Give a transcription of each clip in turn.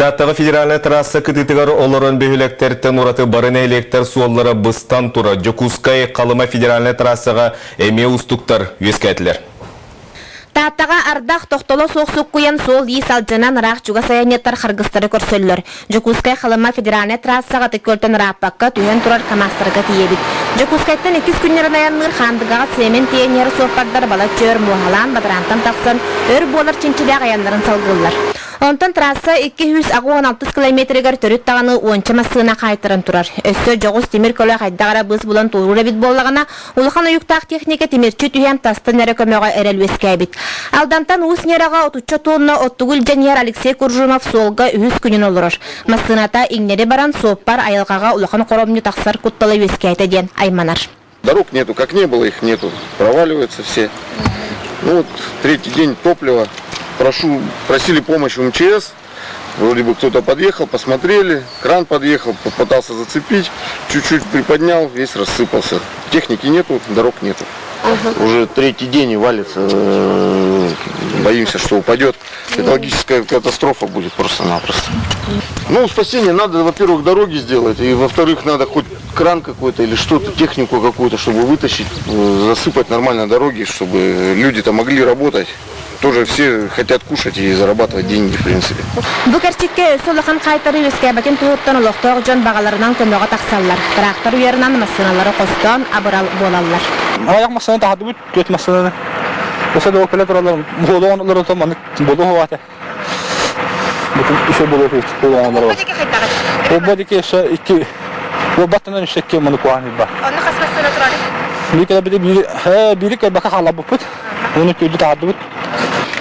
Таттағы федеральный трасса кытытыгар олорон бөхілектерттен ураты барына электр суоллары быстан тура Жокускай қалыма федеральный трассаға эме устуктар үескәтілер. Таттага ардах тохтоло соқсук куян сол ий салжанан рах жуга саяниеттар харгыстары көрсөллөр. Жокускай халыма федеральный трассага текөлтөн раппакка түйен турар камастырга тиебит. Жокускайттан 2 күннерін аянныр хандыгага семен тиенер соқпардар бала чөр мухалан бадрантан тақсан өр болар чинчилек аяннарын салгылар. Онтан трасса 216 километргер төрүт таганы 10 массына кайтырын турар. Өссө жогус темир көлө кайдагара быз булан турура бит боллагана улхан уюктак техника темирчи түйен тастын эре көмөгө эрелбескебит. Алдантан ус нерага 30 тонна оттугул жаньяр Алексей Куржумов солга 100 күнүн олорор. Массыната иңнери баран соппар айылгага улхан коромню таксар куттала вескейте ден айманар. Дорог нету, как не было, их нету. Проваливаются все. Ну вот, третий день топлива. Просили помощь в МЧС. Вроде бы кто-то подъехал, посмотрели. Кран подъехал, попытался зацепить. Чуть-чуть приподнял, весь рассыпался. Техники нету, дорог нету. Уже третий день и валится. Боимся, что упадет. Экологическая катастрофа будет просто-напросто. Ну, спасение надо, во-первых, дороги сделать. И, во-вторых, надо хоть кран какой-то или что-то, технику какую-то, чтобы вытащить, засыпать нормально дороги, чтобы люди-то могли работать. Тоже все хотят кушать и зарабатывать деньги, в принципе. Букерчикке солохан кайтары вескебетін туыттан олықтық жон бағаларынан көмеға тақсалар. Трактор үйерінен массыналары қостан абырал болалар. Аяқ массаны тағады бүт, көт массаны. Осы да өкілі тұралар, болу оңылар отам, болу оғаты. Бүтін үші болу оңылар бар. Ол бодеке үші екі, ол баттынан үшекке мұны қуағын бар. Оны қас массына тұрады? Бірік бақа қала бұппыт, оны көйді тағады бүт.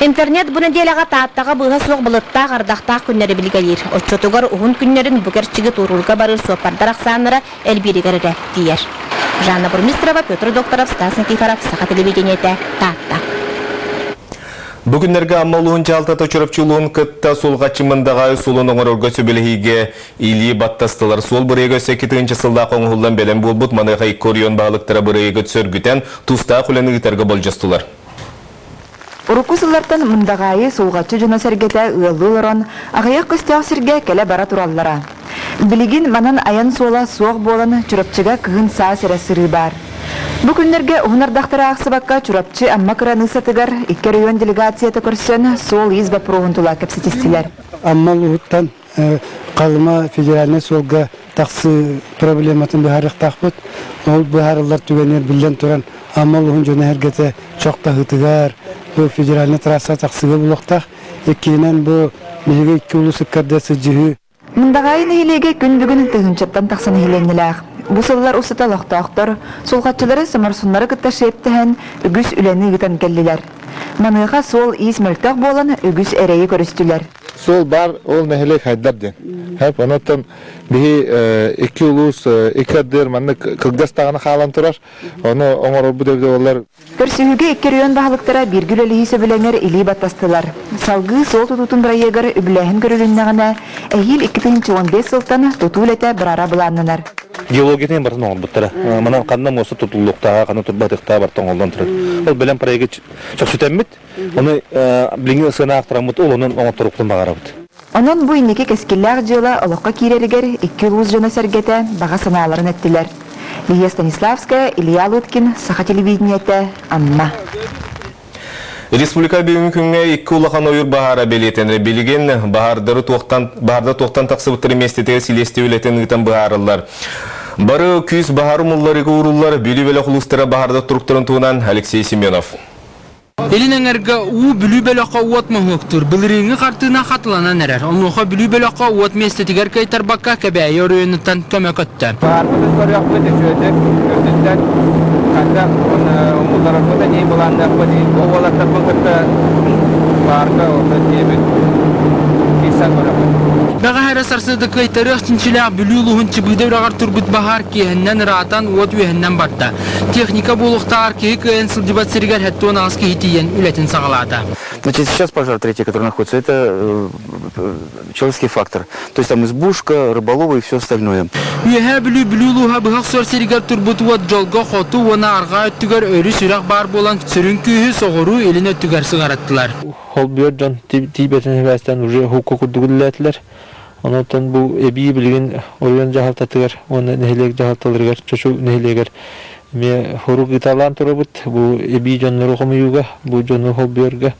Интернет бұны делаға тааттаға бұға соқ бұлытта ғардақтақ күннері білгелер. Отчотуғар ұғын күннерін бүкерчігі турулға барыр сопардар ақсаныра әлберігірі дейер. Жанна Бурмистрова, Петр Докторов, Стас Никифоров, Сақа телевидениеті таатта. Бүгінлерге аммалуын жалтата чөріпчілуын кітта солға чымындағай солын оңырырға сөбеліге или баттастылар. Сол бұрайғы 8-ші сылда қоңғылдан бәлем болбұт манайға корион бағылықтыра бұрайғы түсөргітен тұста құланы ғытарға бол жастылар. Урукусылардан мындағайы солғатшы жына сәргеті ұялылырын, ағаяқ көстеғ сірге кәлі бара тураллара. Білігін манан аян сола соқ боланы чүрапчыға кығын саа сәрі сыры бар. Бұл күндерге ұғынардақтары ақсыбаққа чүрапчы амма қыраны сатығар, 2 район делегацияты көрсен сол из бапыруғын тұла кәпсетестілер. Аммал ұғыттан қалыма федеральный солға тақсы проблематын бұхарық тақпыт, ол бұхарылар түгенер білден тұран аммал ұғын жөне әргеті чоқта ғытығар, бұл федеральный трасса тақсығы бұлықтақ, екенен бұл меге 2 ұлысы кәрдесі жүйі. Мұндағайын елеге күн бүгін тұғыншаттан тақсын еленіләқ. Бұсылылар ұсыта лақтақтыр, солғатчылары самарсынлары күтті шептіхен үгіс үләні ғытан кәлілер. Маныға сол ис мөлтақ болан үгіс әрейі көрістілер. Сол бар, ол нәхілек хайдар ден. Хәп, онаттан бігі 2 ұлыс, 2 аддер манны қылдастағаны қалан тұрар. Оны оңыр бұл дөбді олар. Көрсігіге 2 район бағылықтыра біргіл әлі сөбілеңер илі баттастылар. Салғы сол тұтутын бірайығыр үбіләхін көріліннағына әйіл 2015 сылтан тұтул әті бірара бұланынар. Геологиядан бартын оңыл бұттыра. Манан қандан осы тұтылуқтаға, қаны тұрбатықта бартын оңылдан тұрады. Ол білен парайығы çox сүтәммет, оны біліңі ұсына ақтырамыд, ол оның оңыл тұрықтың бағарабыд. Onun bu inneki keskiller жылы олыққа кирерігер 2 ұлыз жана сәргеті баға саналарын әттілер. Лия Станиславская, Илья Луткин, Саха телевидениеті, Амма. Республика бүгінгі 2 ұлақан ойыр бағара белетені білген бағарды тоқтан тақсыбыттыры местетегі селесте өлетін ұйтан бағарылар. Бары күйіз бағары мұллары ғұрулар бүлі-бөлі құлыстыра бағарды тұрықтырын туынан Алексей Семенов. Элинеңерге у бүлүбелөккө уот мохуктур. Билиринги картына катыланан эрер. Онуха бүлүбелөккө уот местетигер кайтар бакка кебей өрөнүтан көмөкөттө. Барбыз көрөкпү дешөдүк, өтүндөн канда умулдаракта не буланда коди овалатта бакта барга оны дебет. Кисан көрөкпү. Бага хара сарсыды кайтары чинчилак бүлүлуһун чыбыда урагар турбут бахар киһеннен ратан уот үһеннен барда. Техника булуктар ки кыен сылдыбат сиргер хаттон аски хитиен үлетин сагалада. Значит, сейчас пожар третий, который находится, это человеческий фактор. То есть там избушка, рыболовы и все остальное. Ühe bülüluha bıhaq sor serigar turbut wat jolga xotu wana arga ötüger örü sürak bar bolan sürünkühü soğuru eline ötüger sigarattılar. Hol biyordun Tibet'in hevesden уже hukuk kurdugullatlar. Ondan bu ebi bilgin oyun jahaltatıgar, onu nehelek jahaltalırgar, çoşu neheleger. Me horu gitalan turubut bu ebi jonları komuyuga, bu jonu hol biyorga.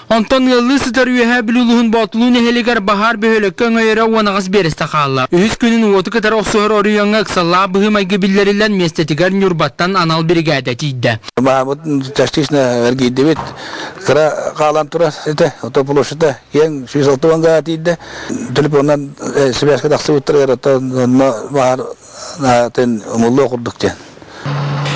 Ondan yıllı sıtar ühe bülüluhun batuluğunu heligar bahar behölökken ayıra wanağız bereste qalla. Ühüz günün otu kadar osuhur oruyonga ksalla bıhım aygı billerilen mestetigar nürbattan anal brigada tiydi. Mahmut частично эргидебит кыра калан тура эте отоплошта ен 6 ванга тиде телефондан связка таксы уттырыр то бар тен мулло курдукча.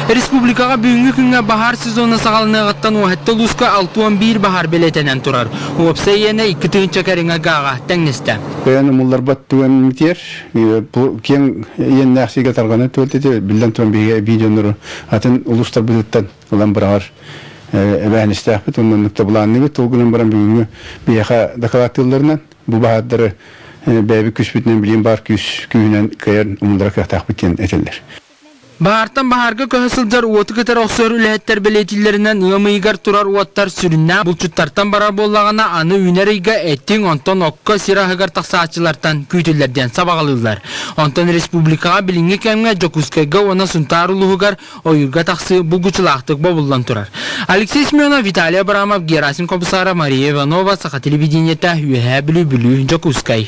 Respublikaga бүгүнкү күнгө bahar сезону сагалыныгыттан уатта луска 6-11 bahar beletенен турар. Опсайена 2-тыгынча карыңа гага теңнесте. Кояны муллар баттуган митер, кен ен нахсига тарганы төлтете билден тон биге видеонору атын улустар бүттен улам барар. Эбәнистәхбит оннан нукта буланны толгунан баран бүгүнгү бияха докладларынан бу баһадыры бәби күчбүтнен билен бар күнен каян умдырак тахбитен этелдер. Bahartan baharga köhüsüldür uotu kadar oksör ülehetler beletillerinden ığımıygar turar uottar sürünna bulçuttartan barar bollağına anı üneriga ettin onton okka sirahıgar taksaatçılardan kütüllerden sabağalılar. Onton Respublikaga bilingi kemge Jokuskayga ona suntaruluğugar oyurga taksı bulguçulaqtık bobullan turar. Alexey Smyonov, Vitaliy Abramov, Gerasim Komisara, Mariya Ivanova, Saha televideniyete Hühe Bülü Jokuskay.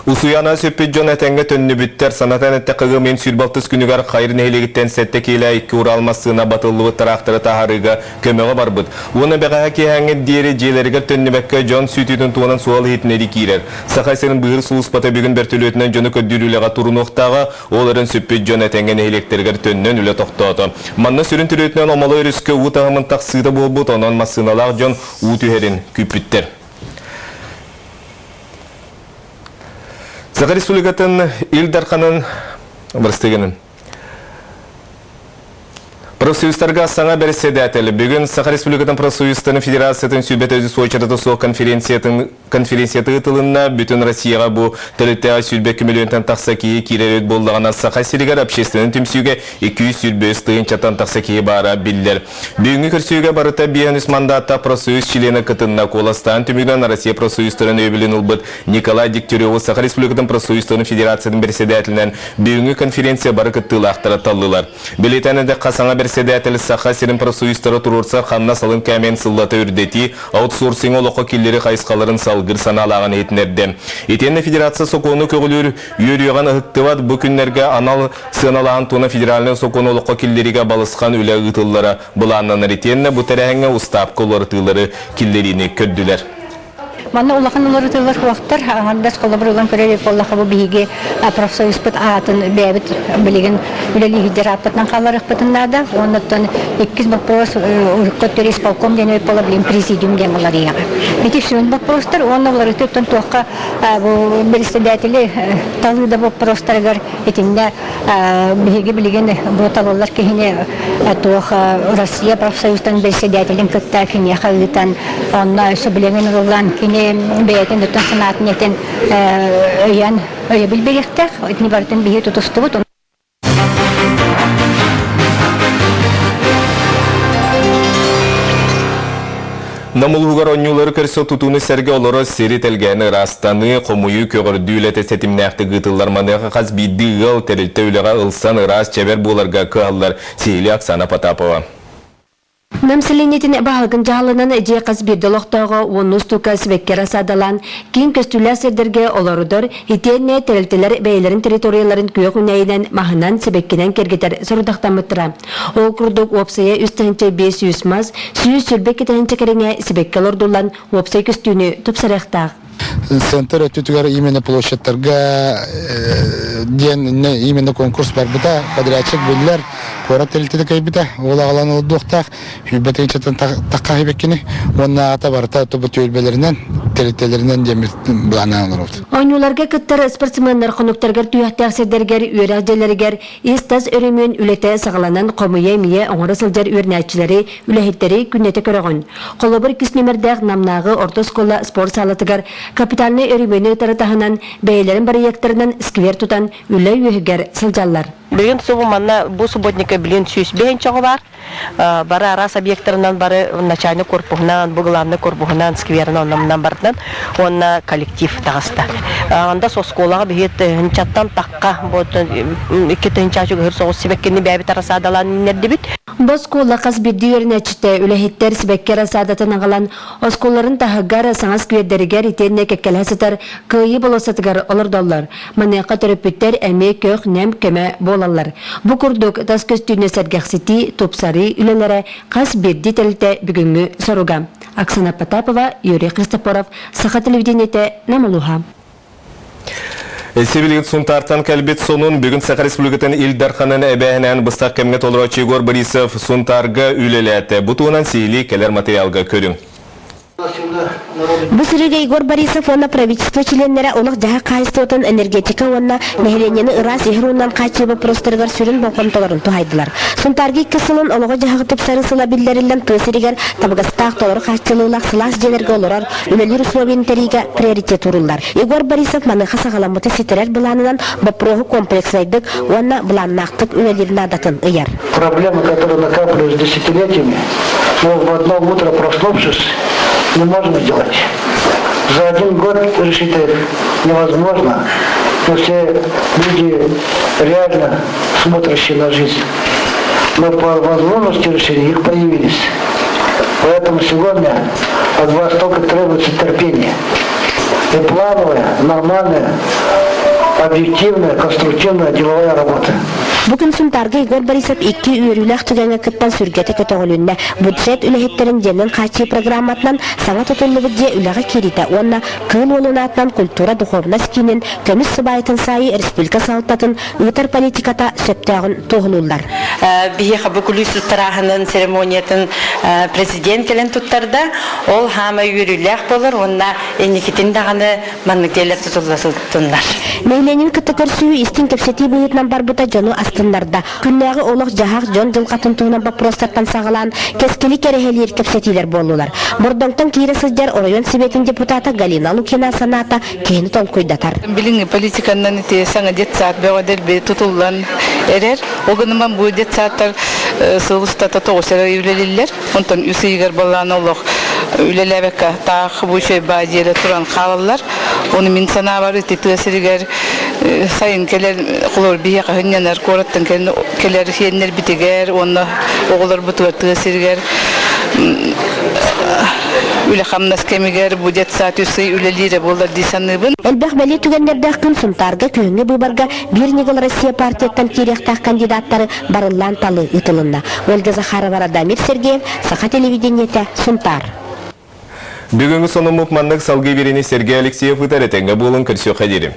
Usuyana söpet jon etenge tönünü bütter sanatan ette kıgı men sülbaltız günügar hayır nehlegitten sette keyle 2 ura almasına batıllığı taraktırı taharıga kömeğe barbıd. Onu beğaha ki hangi diğeri jeyleriga tönünü bekke jon sütüdün tuğanan sual hitneri kirer. Sakaysenin bığır sulus bata bugün bertülüyetinden jonu köddürüleğe turun oqtağa oların söpet jon etenge nehlegterger tönünün üle toqtağı. Manna sürüntülüyetinden omalı örüskö uğutağımın taqsıda bolbut onan masınalar jon uğutüherin küpütter. Sakha Respublikatın İldarkanın Barstegenin Profsöýüzlarga saňa bersedäteli. Bugün Sakha Respublikatyn Profsöýüzlaryň Federatsiýasynyň sübet özü soýçarda soň konferensiýaty tılynda bütün Rossiýaga bu töletde sübet miliondan taxsaky kirelet boldygyna Sakha Seligar общественный tümsüge 200 sübet tığınçatan taxsaky bara biller. Bugünkü kürsüge barıta biýanys mandatda Profsöýüz çileni kıtynda kolastan tümüden Rossiýa Profsöýüzlaryny öbilen ulbyt Nikolay Degtyarew Sakha Respublikatyn Profsöýüzlaryň Federatsiýasynyň bersedätelinden bugünkü konferensiýa barykatly aktaratdylar. Biletende qasaňa Sedäteli Sakha Serin Profsöýüzlary turursa xanna salyn kämen syllata ürdeti outsourcing oloko killeri qayskalaryň salgyr sanalagan etnerde. Etende federasiýa sokonu kögülür ýörýän ıhtybat bu günlerge anal sanalan tona federalny sokonu oloko killerige balyskan üle ıtyllara bulannan etende bu teränge ustap kolortylary killerini köddüler. Manna ulaqan uları tıllar waqtar handas kollaborulan köreli kollaqa bu bihige profsöýüz put atın bebit bilgin bileli hideratdan qallarıq putunda ondan 2 вопрос көтөрүс полком дене пола билим президиум демалары яга. Эти шун вопростар оннолары төптөн тоққа bu председатели талыда вопростаргар этинде бихиге билген bu таллар кехине тоqa Россия профсоюздан председателин кыттафин яхалытан онна сөбилеген ролан бейтен de sanat neten yan bilbirikte etni barten bihi tutustubut. Namulugar onnyulary körse tutuny serge olary seritelgeni rastany komuyu kögürdüyle setimnäkti gytyllar manyga has biddiğıl terilte ülega ılsan ras çeber bolarga kıallar Seyli Aksana Patapova. Намселенетин багын жалынын же кыз бирдолоктого онус тукас веккера садаlan кин көстүлөр сердерге олорудор итенне терилтелер бейлерин территорияларын күйөк үнәйден махынан себеккенен кергетер сорудактамытыра. Ол курдук опсая үстенче 500 маз сүйүз сүрбек кетенче кереңе себекке лордулан опсай көстүүнү тупсарактак. Центр өтүтүгөр именно площадьтарга ден именно конкурс бар бута подрядчик билер Кора телтеде кайбита, ол ағалан ол доқтақ, хүбәтенчетін таққа хебеккені, онна ата барыта тобы түйелбелерінен, телтелерінен демір бұланан олар oldu. Oynularga kıttır sportsmenler konuktargar tüyahtar sederger üyerajdelerger istas örümün ülete sağlanan komuya miye oңары sılcar üyernäçileri ülehitleri künnete körögün. Kolobur küsnümerdäg namnağı orta skola spor salatıgar kapitalny örümünü taratahanan beylerin barıyaktарынан skver tutan üle üyüger sıljallar. Бүгін сұғыманна бұл субботника білін сүйіспейін чоғы бар. Бары арас объекттарынан, бары начальный корпуғынан, бұл главный корпуғынан, скверін оннамынан бардынан, онна коллектив тағысты. Анда со сколаға бейет хынчаттан таққа, икеті хынчачы ғыр соғыз себеккені бәбі тараса адалан нерді біт. Бұл скола қас бірді өрнәчті үләхеттер себеккер асадатын ағалан, осколарын тағығар саңас квердерігер итеріне кеккел хасытар күйі болосатығар олар доллар. Манеқа төріппеттер әме көк нәм көмі болалар. Бұ күрдік тас көстүйіне сәргәқсеті топсары үлелері қас бірді тәліті бүгінгі соруға. Оксана Потапова, Юрий Христофоров, Саха телевидениеті Намалуха. Сибилгит сунтартан кәлбет сонун бүгін Саха Республикатын Илдарханын әбәһінен бұстақ кәмге толырау Егор Борисов сунтарға үйлеләті. Бұтуынан сейілі кәлер материалға көрің. Бусырыга Егор Борисов онна правительство членнері олық жаға қайыстығытын энергетика онна нәхеленені ырас ехруынан қачыбы простырғар сүрін болқамталарын туғайдылар. Сунтарги кысылын олығы жағы тұпсары сыла білдерілден тысырығар табығыстақ толыры қачылылақ сылас женергі олырар үлелер условиен тәрігі приоритет ұрылар. Егор Борисов маныға сағаламыты сетерер бұланынан бапроғы комплексайдық онна бұланнақтық үлелерін адатын ұяр. Проблемы, которые накапливались десятилетиями, но в одно утро проснувшись, не можно делать. За один год решить это невозможно, но все люди реально смотрящие на жизнь. Но по возможности решения их появились. Поэтому сегодня от вас только требуется терпение. И плановая, нормальная, объективная, конструктивная деловая работа. Bugün Suntarga Егор Борисов 2 үйрілік түгенге күттен сүргеті көтіғілінне бюджет үліхеттерін женнен қачы программатынан саңа тұтылы бүдде үліғі кереті. Онна кыл олынатынан культура духовна скинен көміс сыбайтын сайы республика салтатын ұйтар политиката сөптәғын тұғылылар. Бейеға бүкілі сұстырағының церемониятын президент келен тұттарда, ол хама үйрілік болыр, онна енекетін дағаны маннықтелер тұтыласылтынлар. Мейленин күтті көрсүйі істін көпсеті бұйытынан бар бұта жону астындарда. Күннәғы олық жағақ жон жылқатын туғынан бапростаттан сағылан кескелі керехелер көпсетилер болулар. Бордоңтан кейрі сыздар Орайон Сибетін депутаты Галина Лукина саната кейіні тол көйдатар. Билинги политиканнан ите саңа детсаат бәғадел бе тұтылан әрер. Оғыныман бұл детсааттар сылғыстата тоғысыра үйлелілер. Онтан үсі егер балан олық үйлеләбәкка тағы бұл шөй бәдері тұран қалалар. Оны мен сана бар өте тәсірігер сайын келер құлыр бейе қағынянар қораттан келер хеннер бітігер, оны оғылар бұтығар тәсірігер үлі қамнас кемігер бұдет саат үсі үлелері болар дейсаныбын. Әлбәқ бәлі түгендердәқ күн Сунтарға күйіңі бұйбарға бір негіл Россия партияттан теректақ кандидаттары барылан талы ұтылында. Ольга Захарова, Радамир Сергеев, Саха телевидениеті, Сунтар. Бүгінгі соны мұпманлық салғы берені Сергей Алексеев ұтар әтенгі болын көрсеу қадерім.